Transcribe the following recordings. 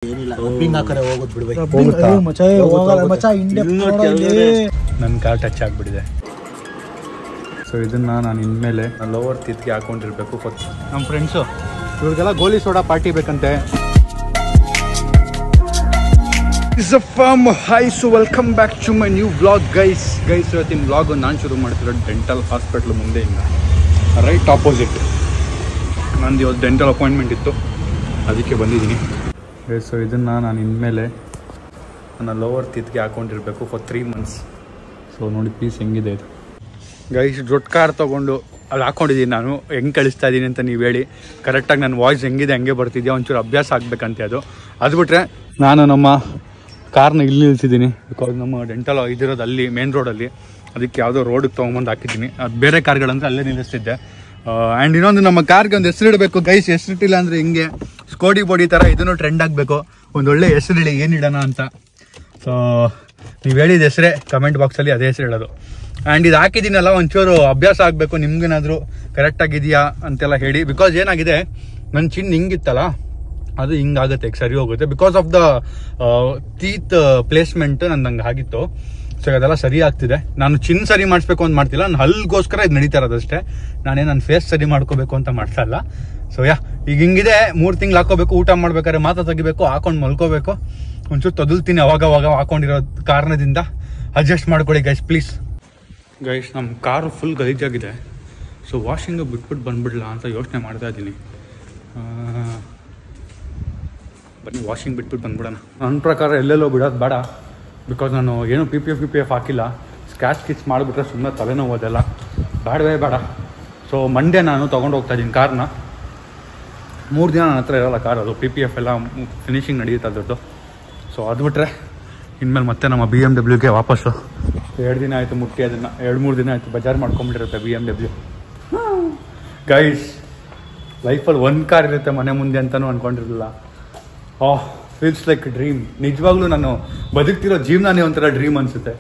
ನನ್ನ car touch ಆಗ್ಬಿಟ್ಟಿದೆ. So ಇದನ್ನ ನಾನು ಇನ್ಮೇಲೆ ಲೋವರ್ ಟೀತ್ಗೆ ಹಾಕೊಂಡಿರ್ಬೇಕು. ನಮ್ಮ ಫ್ರೆಂಡ್ಸು ಇವ್ರಿಗೆಲ್ಲ ಗೋಲಿ ಸೋಡಾ ಪಾರ್ಟಿ ಬೇಕಂತೆ. Hi, so welcome back to my new vlog guys. ಇವತ್ತಿನ ವ್ಲಾಗ್ ನಾನು ಶುರು ಮಾಡ್ತಿರೋ ಡೆಂಟಲ್ ಹಾಸ್ಪಿಟ್ಲ್ ಮುಂದೆಯಿಂದ ರೈಟ್ ಆಪೋಸಿಟ್. ನಂದು ಇವತ್ತು ಡೆಂಟಲ್ ಅಪಾಯಿಂಟ್ಮೆಂಟ್ ಇತ್ತು, ಅದಕ್ಕೆ ಬಂದಿದ್ದೀನಿ. ಸೊ ಇದನ್ನು ನಾನು ಇನ್ಮೇಲೆ ನನ್ನ ಲೋವರ್ ಟೀತ್ಗೆ ಹಾಕೊಂಡಿರ್ಬೇಕು ಫಾರ್ 3 months. ಸೊ ನೋಡಿ ಪೀಸ್ ಹೆಂಗಿದೆ ಇದು ಗೈಸ್. ದೊಡ್ಡ ಕಾರ್ ತೊಗೊಂಡು ಅಲ್ಲಿ ಹಾಕ್ಕೊಂಡಿದ್ದೀನಿ ನಾನು. ಹೆಂಗೆ ಕಳಿಸ್ತಾ ಇದ್ದೀನಿ ಅಂತ ನೀವು ಹೇಳಿ. ಕರೆಕ್ಟಾಗಿ ನನ್ನ ವಾಯ್ಸ್ ಹೆಂಗಿದೆ ಹಂಗೆ ಬರ್ತಿದ್ಯಾ, ಒಂಚೂರು ಅಭ್ಯಾಸ ಆಗಬೇಕಂತೆ ಅದು ಬಿಟ್ಟರೆ ನಾನು ನಮ್ಮ ಕಾರ್ನ ಇಲ್ಲಿ ನಿಲ್ಸಿದ್ದೀನಿ. ಬಿಕಾಸ್ ನಮ್ಮ ಡೆಂಟಲ್ ಇದಿರೋದು ಅಲ್ಲಿ ಮೇನ್ ರೋಡಲ್ಲಿ, ಅದಕ್ಕೆ ಯಾವುದೋ ರೋಡಿಗೆ ತೊಗೊಂಬಂದು ಹಾಕಿದ್ದೀನಿ. ಅದು ಬೇರೆ ಕಾರ್ಗಳಂದ್ರೆ ಅಲ್ಲೇ ನಿಲ್ಲಿಸ್ತಿದ್ದೆ. ಆ್ಯಂಡ್ ಇನ್ನೊಂದು ನಮ್ಮ ಕಾರ್ಗೆ ಒಂದು ಹೆಸರಿಡಬೇಕು ಗೈಸ್. ಹೆಸರಿಟ್ಟಿಲ್ಲ ಅಂದರೆ ಹಿಂಗೆ ಸ್ಕೋಡಿ ಬೋಡಿ ಥರ ಇದನ್ನು ಟ್ರೆಂಡ್ ಆಗಬೇಕು. ಒಂದೊಳ್ಳೆ ಹೆಸರಿಡಿ, ಏನಿಡೋಣ ಅಂತ. ಸೊ ನೀವು ಹೇಳಿದ ಹೆಸರೇ ಕಮೆಂಟ್ ಬಾಕ್ಸಲ್ಲಿ ಅದೇ ಹೆಸರು ಹೇಳೋದು. ಆ್ಯಂಡ್ ಇದು ಹಾಕಿದ್ದೀನಲ್ಲ, ಒಂಚೂರು ಅಭ್ಯಾಸ ಆಗಬೇಕು. ನಿಮ್ಗೇನಾದರೂ ಕರೆಕ್ಟಾಗಿದೆಯಾ ಅಂತೆಲ್ಲ ಹೇಳಿ. ಬಿಕಾಸ್ ಏನಾಗಿದೆ, ನನ್ನ ಚಿನ್ ಹಿಂಗಿತ್ತಲ್ಲ, ಅದು ಹಿಂಗಾಗುತ್ತೆ, ಸರಿ ಹೋಗುತ್ತೆ. Because of the teeth placement ನಂದು ಆಗಿತ್ತು. ಸೊ ಅದೆಲ್ಲ ಸರಿ ಆಗ್ತಿದೆ. ನಾನು ಚಿನ್ ಸರಿ ಮಾಡಿಸ್ಬೇಕು ಅಂತ ಮಾಡ್ತಿಲ್ಲ, ನಾನು ಹಲ್ಗೋಸ್ಕರ ಇದು ನಡೀತಾ ಇರೋದಷ್ಟೇ. ನನ್ನ ಫೇಸ್ ಸರಿ ಮಾಡ್ಕೋಬೇಕು ಅಂತ ಮಾಡ್ತಾ ಇಲ್ಲ. ಸೊ ಈಗ ಹಿಂಗಿದೆ. 3 ತಿಂಗಳು ಹಾಕೋಬೇಕು. ಊಟ ಮಾಡ್ಬೇಕಾದ್ರೆ ಮಾತ್ರ ತೆಗಿಬೇಕು, ಹಾಕೊಂಡು ಮಲ್ಕೋಬೇಕು. ಒಂಚೂರು ತೊದಲ್ತೀನಿ ಅವಾಗ ಹಾಕೊಂಡಿರೋ ಕಾರಣದಿಂದ. ಅಡ್ಜಸ್ಟ್ ಮಾಡ್ಕೊಳ್ಳಿ ಗೈಸ್ ಪ್ಲೀಸ್. ಗೈಸ್, ನಮ್ಮ ಕಾರು ಫುಲ್ ಗಲೀಜಾಗಿದೆ. ಸೊ ವಾಷಿಂಗ್ ಬಿಟ್ಬಿಟ್ಟು ಬಂದ್ಬಿಡ್ಲಾ ಅಂತ ಯೋಚನೆ ಮಾಡ್ತಾ ಇದ್ದೀನಿ. ಬನ್ನಿ ವಾಷಿಂಗ್ ಬಿಟ್ಬಿಟ್ಟು ಬಂದ್ಬಿಡೋಣ. ನನ್ನ ಪ್ರಕಾರ ಎಲ್ಲೆಲ್ಲೋ ಬಿಡೋದು ಬೇಡ. ಬಿಕಾಸ್ ನಾನು ಏನು ಪಿ ಪಿ ಎಫ್ ಹಾಕಿಲ್ಲ. ಸ್ಕ್ಯಾಚ್ ಮಾಡಿಬಿಟ್ರೆ ಸುಮ್ಮನೆ ತಲೆನೋವು, ಅದೆಲ್ಲ ಬೇಡ. ಸೊ ಮಂಡೇ ನಾನು ತೊಗೊಂಡು ಹೋಗ್ತಾ ಇದ್ದೀನಿ ಕಾರ್ನ. 3 ದಿನ ನನ್ನ ಹತ್ರ ಇರೋಲ್ಲ ಕಾರ್. ಅದು PPF ಎಲ್ಲ ಫಿನಿಶಿಂಗ್ ನಡೆಯುತ್ತೆ ಅದ್ರದ್ದು. ಸೊ ಅದು ಬಿಟ್ಟರೆ ಇನ್ಮೇಲೆ ಮತ್ತೆ ನಮ್ಮ BMW ವಾಪಸ್ಸು. 2 ದಿನ ಆಯಿತು ಮುಟ್ಟಿ, ಅದನ್ನು 2-3 ದಿನ ಆಯಿತು ಬಜಾರ್ ಮಾಡ್ಕೊಂಬಿಟ್ಟಿರುತ್ತೆ BMW. ಗೈಸ್, ಲೈಫಲ್ಲಿ 1 ಕಾರ್ ಇರುತ್ತೆ ಮನೆ ಮುಂದೆ ಅಂತಲೂ ಅಂದ್ಕೊಂಡಿರಲಿಲ್ಲ. Feels like dream. ನಿಜವಾಗ್ಲೂ ನಾನು ಬದುಕ್ತಿರೋ ಜೀವನನೇ ಒಂಥರ ಡ್ರೀಮ್ ಅನಿಸುತ್ತೆ.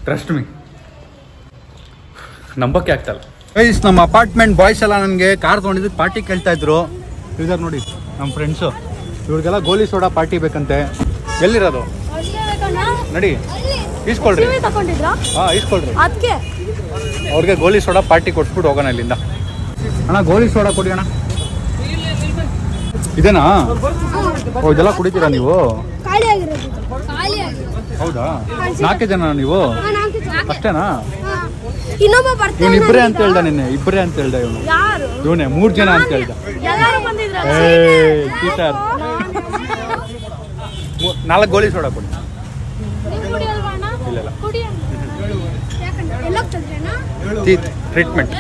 ಟ್ರಸ್ಟ್ ಮೀ, ನಂಬಕ್ಕೆ ಆಗ್ತಲ್ಲ. ಗೈಸ್, ನಮ್ಮ ಅಪಾರ್ಟ್ಮೆಂಟ್ ಬಾಯ್ಸ್ ಎಲ್ಲ ನನಗೆ ಕಾರ್ ತೊಗೊಂಡಿದ್ದು ಪಾರ್ಟಿ ಕೇಳ್ತಾ ಇದ್ರು. ಇದಾರೆ ನೋಡಿ ನಮ್ಮ ಫ್ರೆಂಡ್ಸು. ಇವ್ರಿಗೆಲ್ಲ ಗೋಲಿ ಸೋಡಾ ಪಾರ್ಟಿ ಬೇಕಂತೆ. ಎಲ್ಲಿರೋದು ನಡಿ, ಈಸ್ಕೊಳ್ರಿ. ಈಸ್ಕೊಳ್ರಿ. ಅವ್ರಿಗೆ ಗೋಲಿ ಸೋಡಾ ಪಾರ್ಟಿ ಕೊಟ್ಬಿಟ್ಟು ಹೋಗೋಣ ಇಲ್ಲಿಂದ. ಅಣ್ಣ ಗೋಲಿ ಸೋಡಾ ಕೊಡಿ ಅಣ್ಣ. ಇದೇನಾ? ಇದೆಲ್ಲ ಕುಡಿತೀರಾ ನೀವು? ಹೌದಾ? 4 ಜನ ನೀವು? ಅಷ್ಟೇನಾ? ಇವನು ಇಬ್ಬರೇ ಅಂತ ಹೇಳ್ದ. ನಿನ್ನೆ ಇಬ್ಬರೇ ಅಂತ ಹೇಳ್ದ. ಇವನೇ 3 ಜನ ಅಂತ ಹೇಳ್ದ. 4 ಗೋಲಿ ಸೋಡಾ ಕೊಡಿ. ಇಲ್ಲ ಟೀತ್ ಟ್ರೀಟ್ಮೆಂಟ್.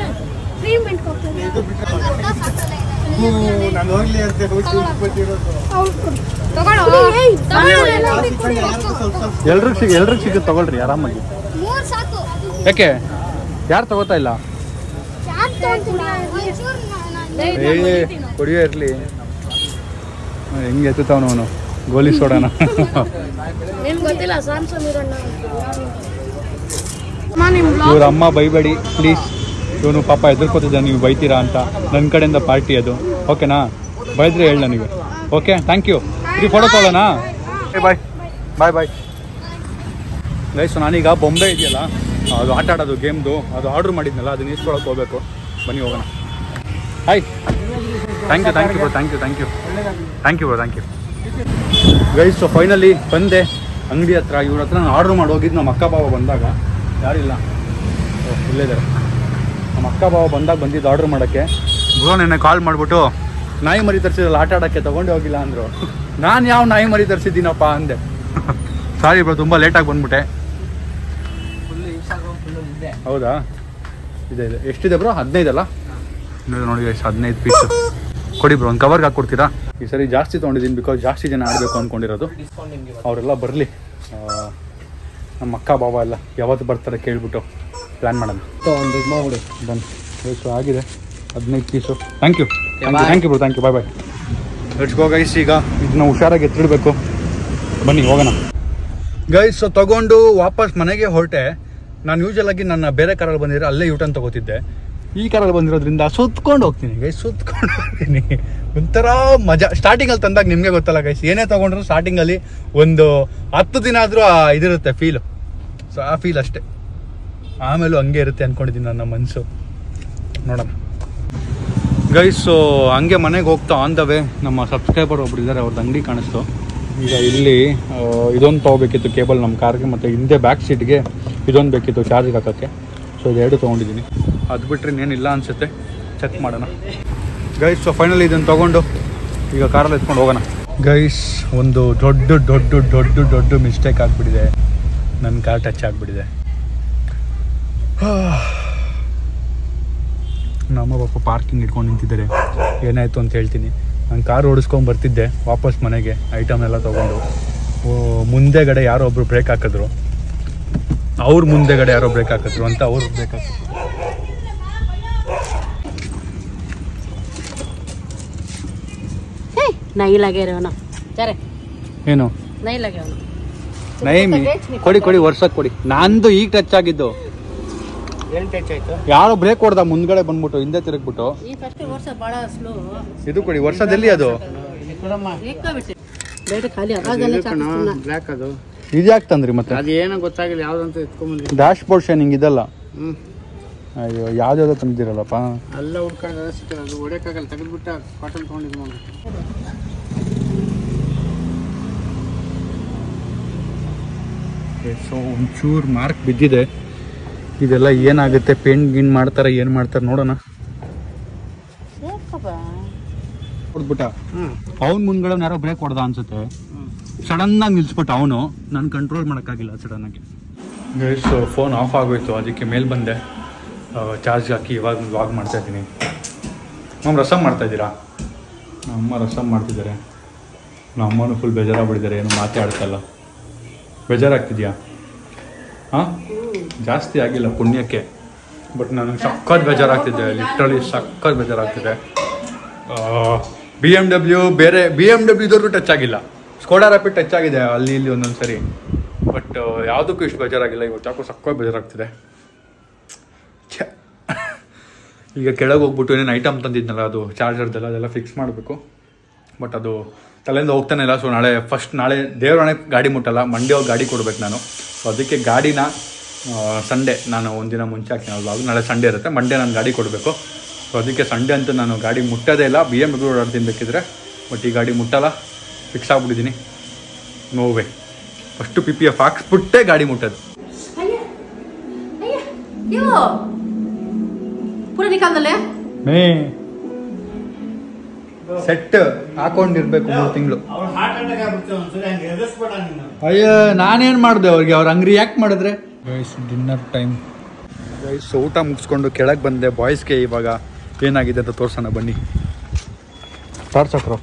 ಎಲ್ರಿಗೂ ಸಿಗುತ್ತೆ, ತಗೊಳ್ರಿ ಆರಾಮಾಗಿ. ಯಾಕೆ ಯಾರು ತಗೋತಾ ಇಲ್ಲ? ಕುಡಿಯೋ ಇರ್ಲಿ. ಹೆಂಗೆ ಎತ್ತುತ್ತಾವನು ಅವನು ಗೋಲಿ ಸೋಡಾನ. ಇವ್ರ ಅಮ್ಮ ಬೈಬೇಡಿ ಪ್ಲೀಸ್. ಇವನು ಪಾಪ ಎದುರ್ಕೋತಿದ್ದ ನೀವು ಬೈತೀರಾ ಅಂತ. ನನ್ನ ಕಡೆಯಿಂದ ಪಾರ್ಟಿ ಅದು, ಓಕೆನಾ? ಬೈದ್ರೆ ಹೇಳಿ ನನಗೆ. Okay, thank you. ಫೋಟೋ ತೊಗೊಳ್ಳೋಣ. ಬಾಯ್. ಗೈಸ್, ನಾನೀಗ ಬೊಂಬೆ ಇದೆಯಲ್ಲ, ಅದು ಆಟ ಆಡೋದು ಗೇಮ್ದು, ಅದು ಆರ್ಡ್ರ್ ಮಾಡಿದ್ನಲ್ಲ, ಅದನ್ನ ಇಸ್ಕೊಳಕ್ಕೆ ಹೋಗ್ಬೇಕು. ಬನ್ನಿ ಹೋಗೋಣ. Hi, thank you bro. Guys, so finally ಬಂದೆ ಅಂಗಡಿ ಹತ್ರ. ಇವ್ರ ಹತ್ರ ನಾನು ಆರ್ಡ್ರ್ ಮಾಡಿ ಹೋಗಿದ್ದು. ನಮ್ಮ ಅಕ್ಕ ಬಾವ ಬಂದಾಗ, ಯಾರಿಲ್ಲ, ಇಲ್ಲಿದ್ದಾರೆ. ನಮ್ಮ ಅಕ್ಕ ಬಾವ ಬಂದಾಗ ಬಂದಿದ್ದು ಆರ್ಡ್ರ್ ಮಾಡೋಕ್ಕೆ. ಬ್ರೋ ನೆನ್ನೆ ಕಾಲ್ ಮಾಡಿಬಿಟ್ಟು ನಾಯಿ ಮರಿ ತರಿಸಿದ್ರಲ್ಲ ಆಟ ಆಡೋಕ್ಕೆ, ತೊಗೊಂಡು ಹೋಗಿಲ್ಲ ಅಂದರು. ನಾನು ಯಾವ ನಾಯಿ ಮರಿ ತರಿಸಿದ್ದೀನಪ್ಪ ಅಂದೆ. ಸಾರಿ ಬ್ರೋ, ತುಂಬ ಲೇಟಾಗಿ ಬಂದ್ಬಿಟ್ಟೆ. ಹೌದಾ? ಇದೆ. ಎಷ್ಟಿದೆ ಬ್ರೋ? 15 ಅಲ್ಲ? ನೋಡಿ ಎಷ್ಟು, 15 ಪೀಸು ಕೊಡಿ ಬ್ರೋ. ಒಂದು ಕವರ್ಗೆ ಹಾಕ್ಕೊಡ್ತೀರಾ? ಈ ಸರಿ ಜಾಸ್ತಿ ತೊಗೊಂಡಿದ್ದೀನಿ, ಬಿಕಾಸ್ ಜಾಸ್ತಿ ಜನ ಆಡಬೇಕು ಅಂದ್ಕೊಂಡಿರೋದು. ಅವರೆಲ್ಲ ಬರಲಿ. ನಮ್ಮ ಅಕ್ಕ ಬಾವ ಎಲ್ಲ ಯಾವತ್ತು ಬರ್ತಾರೆ ಕೇಳ್ಬಿಟ್ಟು ಪ್ಲ್ಯಾನ್ ಮಾಡೋಣ. ಬನ್ನಿ. ಎಷ್ಟು ಆಗಿದೆ? 15 piece. Thank you bro. Bye. Let's go guys. ಈಗ ಇದನ್ನ ಹುಷಾರಾಗಿ ಎತ್ತಿಡಬೇಕು. ಬನ್ನಿ ಹೋಗೋಣ ಗೈಸ್. ಸೊ ತೊಗೊಂಡು ವಾಪಸ್ ಮನೆಗೆ ಹೊರಟೆ. ನಾನು ಯೂಶಲಾಗಿ ನನ್ನ ಬೇರೆ ಕಾರಲ್ಲಿ ಬಂದಿದ್ರೆ ಅಲ್ಲೇ ಯೂಟರ್ನ್ ತೊಗೋತಿದ್ದೆ. ಈ ಕಾರಲ್ಲಿ ಬಂದಿರೋದ್ರಿಂದ ಸುತ್ಕೊಂಡು ಹೋಗ್ತೀನಿ ಗೈಸ್. ಒಂಥರ ಮಜಾ. ಸ್ಟಾರ್ಟಿಂಗಲ್ಲಿ ತಂದಾಗ ನಿಮಗೆ ಗೊತ್ತಲ್ಲ ಗೈಸ್, ಏನೇ ತೊಗೊಂಡ್ರು ಸ್ಟಾರ್ಟಿಂಗಲ್ಲಿ ಒಂದು 10 ದಿನ ಆದರೂ ಇದಿರುತ್ತೆ ಫೀಲು. ಸೊ ಆ ಫೀಲ್ ಅಷ್ಟೇ, ಆಮೇಲೂ ಹಂಗೆ ಇರುತ್ತೆ ಅಂದ್ಕೊಂಡಿದ್ದೀನಿ ನನ್ನ ಮನಸ್ಸು. ನೋಡೋಣ ಗೈಸ್. ಸೊ ಹಂಗೆ ಮನೆಗೆ ಹೋಗ್ತಾ ಆನ್ ದ ವೇ ನಮ್ಮ ಸಬ್ಸ್ಕ್ರೈಬರ್ ಒಬ್ರು ಇದ್ದಾರೆ, ಅವ್ರದ್ದು ಅಂಗಡಿ ಕಾಣಿಸ್ತು. ಈಗ ಇಲ್ಲಿ ಇದೊಂದು ತೊಗೋಬೇಕಿತ್ತು ಕೇಬಲ್ ನಮ್ಮ ಕಾರ್ಗೆ, ಮತ್ತು ಹಿಂದೆ ಬ್ಯಾಕ್ ಸೀಟ್ಗೆ ಇದೊಂದು ಬೇಕಿತ್ತು ಚಾರ್ಜ್ಗೆ ಹಾಕೋಕ್ಕೆ. ಸೊ ಇದೆರಡು ತೊಗೊಂಡಿದ್ದೀನಿ. ಅದು ಬಿಟ್ಟರೆ ಇನ್ನೇನಿಲ್ಲ ಅನಿಸುತ್ತೆ, ಚೆಕ್ ಮಾಡೋಣ ಗೈಸ್. ಸೊ ಫೈನಲಿ ಇದನ್ನು ತೊಗೊಂಡು ಈಗ ಕಾರಲ್ಲಿ ಎತ್ಕೊಂಡು ಹೋಗೋಣ ಗೈಸ್. ಒಂದು ದೊಡ್ಡ ದೊಡ್ಡ ದೊಡ್ಡ ದೊಡ್ಡ ಮಿಸ್ಟೇಕ್ ಆಗಿಬಿಟ್ಟಿದೆ, ನನ್ನ ಕಾರ್ ಟಚ್ ಆಗಿಬಿಟ್ಟಿದೆ. ನಮ್ಮ ಪಾಪ ಪಾರ್ಕಿಂಗ್ ಇಟ್ಕೊಂಡು ನಿಂತಿದ್ದಾರೆ. ಏನಾಯಿತು ಅಂತ ಹೇಳ್ತೀನಿ. ನಾನು ಕಾರ್ ಓಡಿಸ್ಕೊಂಡು ಬರ್ತಿದ್ದೆ ವಾಪಸ್ ಮನೆಗೆ, ಐಟಮ್ ಎಲ್ಲ ತೊಗೊಂಡು. ಮುಂದೆಗಡೆ ಯಾರೋ ಒಬ್ಬರು ಬ್ರೇಕ್ ಹಾಕಿದ್ರು, ಅವ್ರ ಮುಂದೆಗಡೆ ಯಾರೋ ಬ್ರೇಕ್ ಹಾಕಿದ್ರು ಅಂತ ಅವ್ರು ಬ್ರೇಕ್ ಹಾಕಿದ್ರು. ಏನು ನೈಮಿ ಕೊಡಿ ಕೊಡಿ ವರ್ಷಕ್ಕೆ ಕೊಡಿ. ನಂದು ಈಗ ಟಚ್ ಆಗಿದ್ದು. ಯಾರೋ ಬ್ರೇಕ್ ಹೊಡೆದ ಮುಂದ್ಗಡೆ ಬಂದ್ಬಿಟ್ಟು ಹಿಂದೆ ತಿರುಗ್ಬಿಟ್ಟು. ಇದು ಕೊಡಿ. ವರ್ಷದಲ್ಲಿ ಅದು ಇದ್ಯಾಕೆ ತಂದ್ರಿ ಮತ್ತೆ? ಅದೇನೋ ಗೊತ್ತಾಗಿಲ್ಲ ಯಾವ್ದಂತ ಎತ್ಕೊಂಡ್ಬಂದ್ರಿ. ಡ್ಯಾಶ್ ಬೋರ್ಡ್ ಶೈನಿಂಗ್ ಇದಲ್ಲ. ಅಯ್ಯೋ ಯಾವ್ದಾವ್ದೋ ತಂದಿರಲ್ಲಪ್ಪ. ಎಲ್ಲ ಹುಡ್ಕೊಂಡು ಸಿಕ್ಕಲ್ಲ, ಅದು ಹೊಡೆಯಕ್ಕಾಗಲ್ಲ, ತೆಗೆದ್ಬಿಟ್ಟು ಕಾಟನ್ ತೊಗೊಂಡಿದ್ದು ಮಾಡಿ. ಸೊ ಒಂಚೂರು ಮಾರ್ಕ್ ಬಿದ್ದಿದೆ. ಇದೆಲ್ಲ ಏನಾಗುತ್ತೆ, ಪೇಂಟ್ ಗಿನ್ ಮಾಡ್ತಾರೆ ಏನು ಮಾಡ್ತಾರೆ ನೋಡೋಣ. ಹೊಡ್ಬಿಟ್ಟ ಅವ್ನು ಮುಂದ್ಗಡೆ ಯಾರೋ ಬ್ರೇಕ್ ಹೊಡೆದ ಅನ್ಸುತ್ತೆ. ಸಡನ್ನಾಗಿ ನಿಲ್ಸ್ಬಿಟ್ಟು ಅವನು, ನಾನು ಕಂಟ್ರೋಲ್ ಮಾಡೋಕ್ಕಾಗಿಲ್ಲ ಸಡನ್ನಾಗಿ. ಸೊ ಫೋನ್ ಆಫ್ ಆಗೋಯ್ತು, ಅದಕ್ಕೆ ಮೇಲೆ ಬಂದೆ ಚಾರ್ಜ್ ಹಾಕಿ ಇವಾಗ ವ್ಲಾಗ್ ಮಾಡ್ತಾಯಿದ್ದೀನಿ. ನಮ್ಮ ರಸಮ್ ಮಾಡ್ತಾಯಿದ್ದೀರಾ? ನಮ್ಮ ರಸಮ್ ಮಾಡ್ತಿದ್ದಾರೆ. ನಮ್ಮನ್ನು ಫುಲ್ ಬೇಜಾರಾಗ್ಬಿಟ್ಟಿದ್ದಾರೆ, ಏನು ಮಾತಾಡ್ತಲ್ಲ. ಬೇಜಾರಾಗ್ತಿದ್ಯಾ? ಹಾಂ, ಜಾಸ್ತಿ ಆಗಿಲ್ಲ ಪುಣ್ಯಕ್ಕೆ, ಬಟ್ ನನಗೆ ಸಖತ್ ಬೇಜಾರಾಗ್ತಿದೆ. ಲಿಟ್ರಲಿ ಸಖತ್ ಬೇಜಾರಾಗ್ತಿದೆ. BMW ಬೇರೆ BMW ಇದ್ದವ್ರಿಗೂ ಟಚ್ ಆಗಿಲ್ಲ. ಸ್ಕೋಡಾ ರ್ಯಾಪಿಡ್ ಟಚ್ ಆಗಿದೆ ಅಲ್ಲಿ ಇಲ್ಲಿ ಒಂದೊಂದು ಸರಿ, ಬಟ್ ಯಾವುದಕ್ಕೂ ಇಷ್ಟು ಬೇಜಾರಾಗಿಲ್ಲ. ಇವತ್ತು ಯಾಕೋ ಸಖತ್ ಬೇಜಾರಾಗ್ತಿದೆ. ಈಗ ಕೆಳಗೆ ಹೋಗ್ಬಿಟ್ಟು ಏನೇನು ಐಟಮ್ ತಂದಿದ್ನಲ್ಲ, ಅದು ಚಾರ್ಜರ್ದೆಲ್ಲ ಅದೆಲ್ಲ ಫಿಕ್ಸ್ ಮಾಡಬೇಕು. ಬಟ್ ಅದು ತಲೆಯಿಂದ ಹೋಗ್ತಾನೆ ಇಲ್ಲ. ಸೊ ನಾಳೆ ದೇವರಾಣೆ ಗಾಡಿ ಮುಟ್ಟಲ್ಲ, ಮಂಡೇ ಹೋಗಿ ಗಾಡಿ ಕೊಡ್ಬೇಕು ನಾನು. ಸೊ ಅದಕ್ಕೆ ಗಾಡಿನ ಸಂಡೇ ನಾನು ಒಂದಿನ ಮುಂಚೆ ಹಾಕ್ತೀನಲ್ಲ, ಅದು ನಾಳೆ ಸಂಡೇ ಇರುತ್ತೆ. ಮಂಡೇ ನಾನು ಗಾಡಿ ಕೊಡಬೇಕು. ಸೊ ಅದಕ್ಕೆ ಸಂಡೇ ಅಂತೂ ನಾನು ಗಾಡಿ ಮುಟ್ಟೋದೇ ಇಲ್ಲ. BMW ಓಡಾಡ್ತೀನಿ ಬೇಕಿದ್ರೆ, ಬಟ್ ಈ ಗಾಡಿ ಮುಟ್ಟಲ್ಲ, ಫಿಕ್ಸ್ ಆಗ್ಬಿಟ್ಟಿದ್ದೀನಿ. ನೋವೇ ಫಸ್ಟು PPF ಹಾಕ್ಸ್ಬಿಟ್ಟೆ ಗಾಡಿ ಮುಟ್ಟೋದು. ಸೆಟ್ ಹಾಕೊಂಡಿರ್ಬೇಕು 3 ತಿಂಗಳು. ಅಯ್ಯೋ ನಾನೇನು ಮಾಡಿದೆ ಅವ್ರಿಗೆ, ಅವ್ರು ಹಂಗೆ ರಿಯಾಕ್ಟ್ ಮಾಡಿದ್ರೆ. Guys dinner time guys. ಊಟ ಮುಗಿಸ್ಕೊಂಡು ಕೆಳಗೆ ಬಂದೆ. ಬಾಯ್ಸ್ಗೆ ಇವಾಗ ಏನಾಗಿದೆ ಅಂತ ತೋರ್ಸೋಣ ಬನ್ನಿ. ತಾರ್ಸಕ್ರು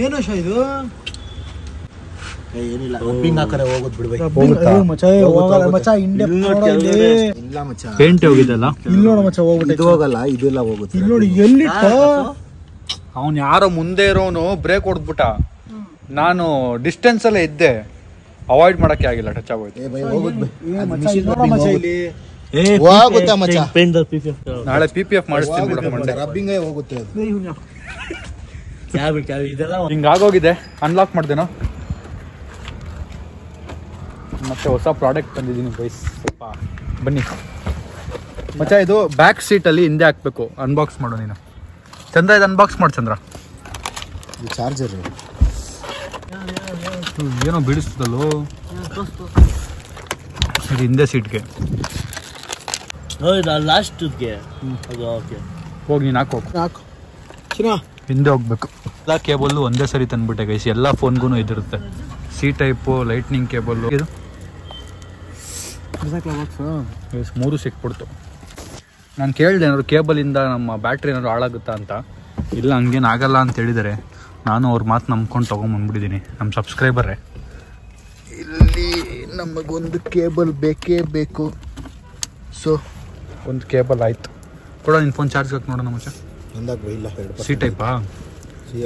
ಏನು ಇದು? ಏನಿಲ್ಲ, ಪೇಂಟ್ ಹೋಗಿದ್ದಲ್ಲ, ಹೋಗಲ್ಲ, ಇದೆಲ್ಲ ಹೋಗುತ್ತೆ. ಅವನು ಯಾರೋ ಮುಂದೆ ಇರೋನು ಬ್ರೇಕ್ ಹೊಡೆದ್ಬಿಟ್ಟ. ನಾನು ಡಿಸ್ಟೆನ್ಸ್ ಅಲ್ಲೇ ಇದ್ದೆ, ಅವಾಯ್ಡ್ ಮಾಡಕ್ಕೆ ಆಗಿಲ್ಲ, ಟಚ್ ಆಗೋಯ್ತು. ನಾಳೆ PPF ಮಾಡಿಸ್ತೀನಿ. ಹಿಂಗಾಗೋಗಿದೆ. ಅನ್ಲಾಕ್ ಮಾಡ್ದೇನೋ, ಮತ್ತೆ ಹೊಸ ಪ್ರಾಡಕ್ಟ್ ತಂದಿದ್ದೀನಿ ಗೈಸ್. ಸ್ವಲ್ಪ ಬನ್ನಿ ಮಚ್ಚ. ಇದು ಬ್ಯಾಕ್ ಸೀಟಲ್ಲಿ ಹಿಂದೆ ಹಾಕ್ಬೇಕು. ಅನ್ಬಾಕ್ಸ್ ಮಾಡು ನೀನು ಚಂದ್ರ. ಇದು ಅನ್ಬಾಕ್ಸ್ ಮಾಡು ಚಂದ್ರ. ಚಾರ್ಜರ್ ಏನೋ ಬಿಡಿಸ್ತದಲ್ಲೋ. ಇದು ಹಿಂದೆ ಸೀಟ್ಗೆ ಹೋಗಿ ನೀನು ಹಾಕು. ಹಿಂದೆ ಹೋಗ್ಬೇಕು. ಎಲ್ಲ ಕೇಬಲ್ಲು ಒಂದೇ ಸರಿ ತಂದ್ಬಿಟ್ಟೆ ಗೈಸ್. ಎಲ್ಲ ಫೋನ್ಗೂ ಇದಿರುತ್ತೆ. C ಟೈಪು, ಲೈಟ್ನಿಂಗ್ ಕೇಬಲ್ಲು, ಇದು 3 ಸಿಕ್ಬಿಡ್ತು. ನಾನು ಕೇಳಿದೆ ಏನಾದ್ರು ಕೇಬಲಿಂದ ನಮ್ಮ ಬ್ಯಾಟ್ರಿ ಏನಾದ್ರು ಹಾಳಾಗುತ್ತಾ ಅಂತ. ಇಲ್ಲ ಹಂಗೇನು ಆಗಲ್ಲ ಅಂತ ಹೇಳಿದ್ದಾರೆ. ನಾನು ಅವ್ರ ಮಾತು ನಂಬ್ಕೊಂಡು ತೊಗೊಂಬಂದ್ಬಿಟ್ಟಿದ್ದೀನಿ. ನಮ್ಮ ಸಬ್ಸ್ಕ್ರೈಬರೇ. ಇಲ್ಲಿ ನಮಗೊಂದು ಕೇಬಲ್ ಬೇಕೇ ಬೇಕು. ಸೊ ಒಂದು ಕೇಬಲ್ ಆಯಿತು. ಕೊಡೋ ನಿನ್ನ ಫೋನ್ ಚಾರ್ಜ್ ಹಾಕಿ ನೋಡೋಣ ಮಚ್ಚ. C ಟೈಪಾ?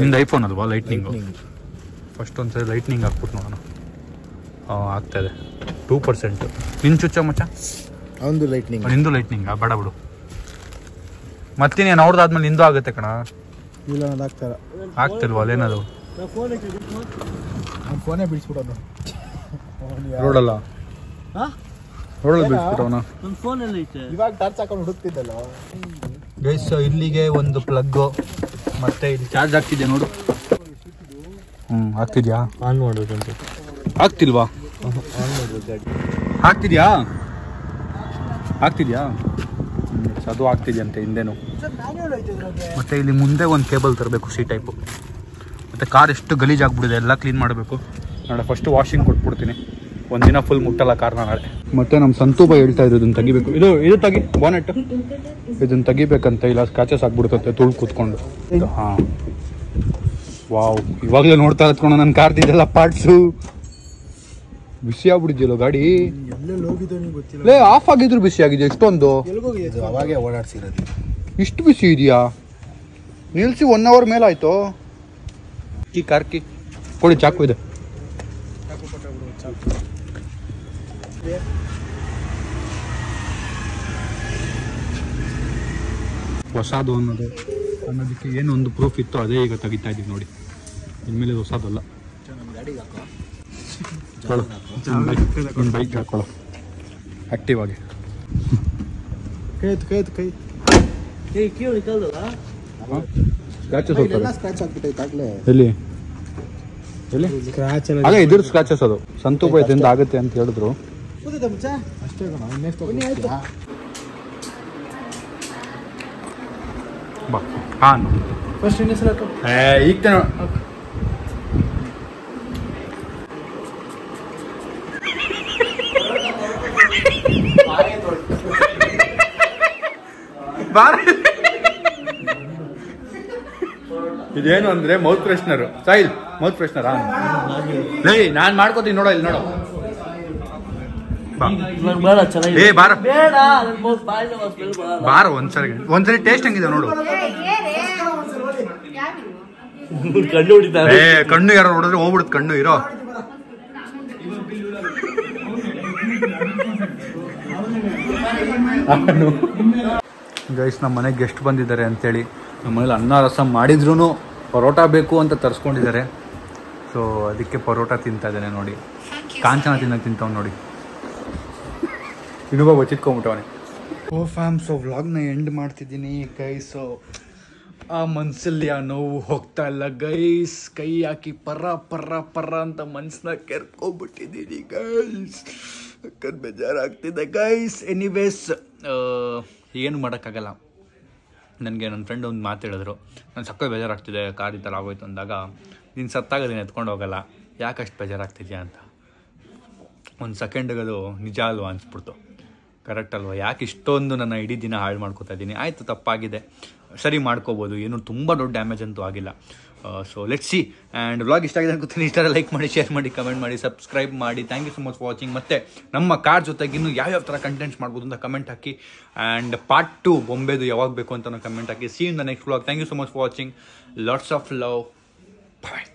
ನಿಂದು ಐಫೋನ್ ಅಲ್ವಾ? ಲೈಟ್ನಿಂಗು. ಫಸ್ಟ್ ಒಂದ್ಸರಿ ಲೈಟ್ನಿಂಗ್ ಹಾಕ್ಬಿಟ್ಟು ನೋಡೋಣ. ಆಗ್ತಾಯಿದೆ 2%. ನಿನ್ನ ಚುಚ್ಚ ಮಚ್ಚ? ಒಂದು ಲೈಟ್ನಿಂಗ್. ನಿಂದು ಲೈಟ್ನಿಂಗಾ? ಬೇಡ ಬಿಡು. ಮತ್ತಿನೇನು ಅವ್ರದ್ದಾದ್ಮೇಲೆ ನಿಂದು ಆಗುತ್ತೆ ಕಣ. ಇಲ್ಲ ಅದು ಆಗ್ತಾರ ಆಗ್ತಿಲ್ವ ಅಲ್ಲೇನದು ಫೋನೇ ಬಿಡಿಸ್ಬಿಡೋದು ರೋಡಲ್ಲ ರೋಡಲ್ಲಿ ಬಿಡಿಸ್ಬಿಟ್ಟವನ. ಇವಾಗ ಟಾರ್ಚ್ ಹಾಕೊಂಡು ಹುಡುಕ್ತಿದ್ದಲ್ಲ. ಗೈಸ್ ಇಲ್ಲಿಗೆ ಒಂದು ಪ್ಲಗ್ಗು ಮತ್ತೆ ಇಲ್ಲಿ ಚಾರ್ಜ್ ಆಗ್ತಿದೆ ನೋಡು. ಆಗ್ತಿದ್ಯಾ? ಆನ್ ಮಾಡ್ಬೇಕಂತ. ಆಗ್ತಿಲ್ವಾ? ಆನ್ ಮಾಡ್ಬೇಕು. ಆಗ್ತಿದ್ಯಾ? ಆಗ್ತಿದ್ಯಾ? ಅದು ಆಗ್ತಿದೆಯಂತೆ ಹಿಂದೆನು. ಮತ್ತೆ ಇಲ್ಲಿ ಮುಂದೆ ಒಂದು ಕೇಬಲ್ ತರಬೇಕು ಸಿ ಟೈಪು. ಮತ್ತು ಕಾರ್ ಎಷ್ಟು ಗಲೀಜಾಗ್ಬಿಡಿದೆ, ಎಲ್ಲ ಕ್ಲೀನ್ ಮಾಡಬೇಕು. ನಾಳೆ ಫಸ್ಟ್ ವಾಷಿಂಗ್ ಕೊಟ್ಬಿಡ್ತೀನಿ. ಒಂದಿನ ಫುಲ್ ಮುಟ್ಟಲ್ಲ ಕಾರ್ನ ನಾಳೆ. ಮತ್ತೆ ನಮ್ಮ ಸಂತು ಬಾಯ್ ಹೇಳ್ತಾ ಇದ್ರು ಇದನ್ನು ತೆಗಿಬೇಕು. ಇದು ತೆಗಿ ಬಾನೆಟ್, ಇದನ್ನು ತೆಗಿಬೇಕಂತ. ಇಲ್ಲ ಸ್ಕ್ರಾಚಸ್ ಆಗ್ಬಿಡ್ತಂತೆ ತುಳು ಕೂತ್ಕೊಂಡು. ಹಾಂ ವಾವ್, ಇವಾಗಲೇ ನೋಡ್ತಾ ಹತ್ಕೊಂಡು ನನ್ನ ಕಾರ್ದಿದ್ದೆಲ್ಲ ಪಾರ್ಟ್ಸು ಬಿಸಿ ಆಗ್ಬಿಟ್ಟಿದ್ಯಲ್ಲ ಗಾಡಿ. ಎಲ್ಲೆಲ್ಲಿ ಹೋಗಿದ್ದೆ ನಿಮ್ಗೆ ಗೊತ್ತಿಲ್ಲ. ಲೇ ಆಫ್ ಆಗಿದ್ರು ಬಿಸಿ ಆಗಿದೆ ಎಷ್ಟೊಂದು. ಎಲ್ಲಿಗೋಗಿದೆ? ಅವಾಗೇ ಓಡಾಡ್ಸಿರೋದು. ಇಷ್ಟು ಬಿಸಿ ಇದೆಯಾ? ನಿಲ್ಸಿ 1 hour ಮೇಲಾಯ್ತು. ಈ ಕಾರ್ಕಿ ಕೊಡಿ, ಚಾಕು ಇದೆ. ಹೊಸದು ಅನ್ನೋದಕ್ಕೆ ಏನು ಒಂದು ಪ್ರೂಫ್ ಇತ್ತು, ಅದೇ ಈಗ ತೆಗಿತಾ ಇದ್ದೀವಿ ನೋಡಿ. ಇನ್ಮೇಲೆ ಹೊಸದಲ್ಲ. ಬೈಕ್ ಹಾಕೊಳ್ಳೋ ಆಕ್ಟಿವ್ ಆಗಿ. ಕೈ ಸ್ಕ್ರಾಚ್ ಆಗ್ಬಿಟ್ಟೈತೆ ಆಗ್ಲೇ. ಎಲ್ಲಿ ಸ್ಕ್ರಾಚ್ ಅದೇ ಇದ್ರ ಸ್ಕ್ರಾಚಸ್ ಅದು ಸಂತು ಬೈದಿಂದ ಆಗುತ್ತೆ ಅಂತ ಹೇಳಿದ್ರು. ಅಷ್ಟೇ ಕಣ. ನೆಕ್ಸ್ಟ್ ಬಾ ಹಾಂ ಫಸ್ಟ್ ಇನ್ನಿಸಲ ಈಗ ಇದೇನು ಅಂದ್ರೆ mouth freshener. Soil mouth freshener. ನಾನು ಮಾಡ್ಕೋತೀನಿ ನೋಡೋ, ಇಲ್ಲಿ ನೋಡೋ. ಬಾರ ಒಂದ್ಸರಿ ಟೇಸ್ಟ್ ಹೆಂಗಿದೆ ನೋಡು. ಕಣ್ಣು ಯಾರು ನೋಡಿದ್ರೆ ಹೋಗ್ಬಿಡುತ್ತೆ ಕಣ್ಣು ಇರೋ. ಗೈಸ್ ನಮ್ಮ ಮನೆಗೆ ಗೆಸ್ಟ್ ಬಂದಿದ್ದಾರೆ ಅಂತೇಳಿ ನಮ್ಮ ಮನೇಲಿ ಅನ್ನ ರಸಂ ಮಾಡಿದ್ರು ಪರೋಟ ಬೇಕು ಅಂತ ತರಿಸ್ಕೊಂಡಿದ್ದಾರೆ. ಸೊ ಅದಕ್ಕೆ ಪರೋಟ ತಿಂತಾ ಇದ್ದಾನೆ ನೋಡಿ. ಕಾಂಚನ ತಿಂತಾವ್ ನೋಡಿ. ಇನ್ನೊಬ್ಬ ಬಚ್ಚಿಟ್ಕೊಂಡ್ಬಿಟ್ಟವನೆ. ಸೊ ವ್ಲಾಗ್ನ ಎಂಡ್ ಮಾಡ್ತಿದ್ದೀನಿ ಗೈಸು. ಆ ಮನ್ಸಲ್ಲಿ ಆ ನೋವು ಹೋಗ್ತಾ ಇಲ್ಲ ಗೈಸ್. ಕೈ ಹಾಕಿ ಪರ ಅಂತ ಮನ್ಸನ್ನ ಕೆರ್ಕೊಂಡ್ಬಿಟ್ಟಿದ್ದೀನಿ ಗೈಸ್. ಬೇಜಾರಾಗ್ತಿದೆ ಗೈಸ್. ಎನಿವೇಸ್ ಏನು ಮಾಡೋಕ್ಕಾಗಲ್ಲ. ನನಗೆ ನನ್ನ ಫ್ರೆಂಡ್ ಒಂದು ಮಾತು ಹೇಳಿದ್ರು, ನಾನು ಸಕ್ಕ ಬೇಜಾರಾಗ್ತಿದೆ ಕಾರ್ ಈ ಥರ ಆಗೋಯ್ತು ಅಂದಾಗ, ನೀನು ಸತ್ತಾಗ ನೀನು ಎತ್ಕೊಂಡು ಹೋಗಲ್ಲ, ಯಾಕಷ್ಟು ಬೇಜಾರಾಗ್ತಿದ್ಯಾ ಅಂತ. ಒಂದು ಸೆಕೆಂಡಿಗೆ ಅದು ನಿಜ ಅಲ್ವಾ ಅನಿಸ್ಬಿಡ್ತು. ಕರೆಕ್ಟ್ ಅಲ್ವಾ? ಯಾಕೆ ಇಷ್ಟೊಂದು ನನ್ನ ಇಡೀ ದಿನ ಹಾಳು ಮಾಡ್ಕೋತಾ ಇದ್ದೀನಿ. ಆಯಿತು, ತಪ್ಪಾಗಿದೆ, ಸರಿ ಮಾಡ್ಕೋಬೋದು, ಏನೂ ತುಂಬ ದೊಡ್ಡ ಡ್ಯಾಮೇಜ್ ಅಂತೂ ಆಗಿಲ್ಲ. So let's see. And vlog ಇಷ್ಟ ಆಗಿದೆ ಅನ್ಕೋತೀನಿ. ಇಷ್ಟ ಲೈಕ್ ಮಾಡಿ, ಶೇರ್ ಮಾಡಿ, ಕಮೆಂಟ್ ಮಾಡಿ, ಸಬ್ಸ್ಕ್ರೈಬ್ ಮಾಡಿ. Thank you so much for watching. ಮತ್ತು ನಮ್ಮ ಕಾರ್ ಜೊತೆಗೆ ಇನ್ನೂ ಯಾವ್ಯಾವ ಥರ ಕಂಟೆಂಟ್ಸ್ ಮಾಡ್ಬೋದು ಅಂತ ಕಮೆಂಟ್ ಹಾಕಿ. ಆ್ಯಂಡ್ ಪಾರ್ಟ್ 2 ಬೊಂಬೆದು ಯಾವಾಗ ಬೇಕು ಅಂತ ಕಮೆಂಟ್ ಹಾಕಿ. See in the next vlog. Thank you so much for watching. Lots of love. Bye.